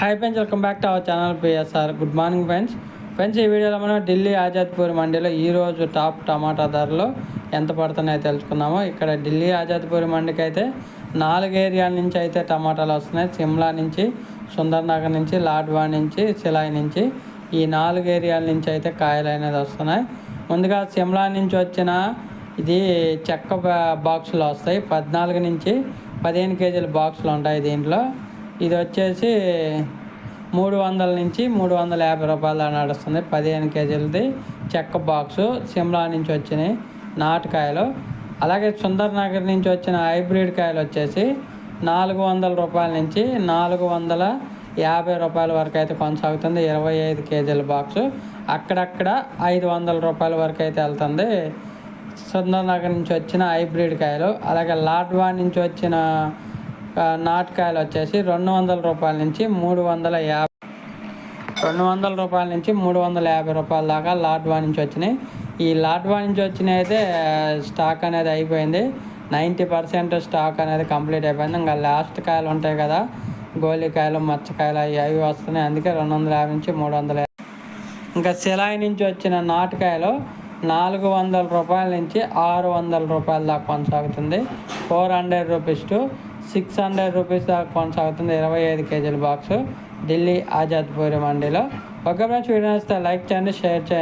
Hi friends, welcome back to our channel PSR. Good morning friends ఈ వీడియోలో మనం ఢిల్లీ ఆజాద్పూర్ మండీలో ఈరోజు టాప్ టమాటా ధరలు ఎంత పడుతున్నాయో తెలుసుకుందాము. ఇక్కడ ఢిల్లీ ఆజాద్పూర్ మండికి అయితే 4 ఏరియాల నుంచి అయితే టమాటాలు వస్తున్నాయి. సిమ్లా నుంచి, సుందర్ నగర్ నుంచి, లాడ్వా నుంచి, సిలాయి నుంచి, ఈ 4 ఏరియాల నుంచి అయితే కాయలు అనేది వస్తున్నాయి. ముందుగా సిమ్లా నుంచి వచ్చిన ఇది చెక్క బాక్సులు వస్తాయి. 14 నుంచి 15 కేజీల బాక్సులు ఉంటాయి దీంట్లో. ఇది వచ్చేసి 300 నుంచి 350 రూపాయలు నడుస్తుంది. 15 కేజీలది చెక్క బాక్సు సిమ్లా నుంచి వచ్చినాయి నాటుకాయలు. అలాగే సుందర్ నగర్ నుంచి వచ్చిన హైబ్రిడ్ కాయలు వచ్చేసి 400 రూపాయల నుంచి 450 రూపాయల వరకు అయితే కొనసాగుతుంది. 25 కేజీల బాక్సు అక్కడక్కడ 500 రూపాయల వరకు అయితే వెళ్తుంది. సుందర్ నగర్ నుంచి వచ్చిన హైబ్రిడ్ కాయలు, అలాగే లాడ్వా నుంచి వచ్చిన నాటుకాయలు వచ్చేసి 200 రూపాయల నుంచి 350 రూపాయల దాకా లాడ్వా నుంచి వచ్చినాయి. ఈ లాడ్వా నుంచి వచ్చినాయి అయితే స్టాక్ అనేది అయిపోయింది. 90% స్టాక్ అనేది కంప్లీట్ అయిపోయింది. ఇంకా లాస్ట్ కాయలు ఉంటాయి కదా, గోళీకాయలు, మచ్చకాయలు, అవి వస్తున్నాయి. అందుకే 250 నుంచి 350. ఇంకా సిలాయి నుంచి వచ్చిన నాటుకాయలు 400 రూపాయల నుంచి 600 రూపాయల దాకా కొనసాగుతుంది. 400 రూపీస్ టు 600 రూపీస్ దాకా కొనసాగుతుంది. 25 కేజీల బాక్సు ఢిల్లీ ఆజాద్పూర్ మండీలో. ఒక ఫ్రెండ్స్ వీడియో నచ్చితే లైక్ చేయండి, షేర్ చేయండి.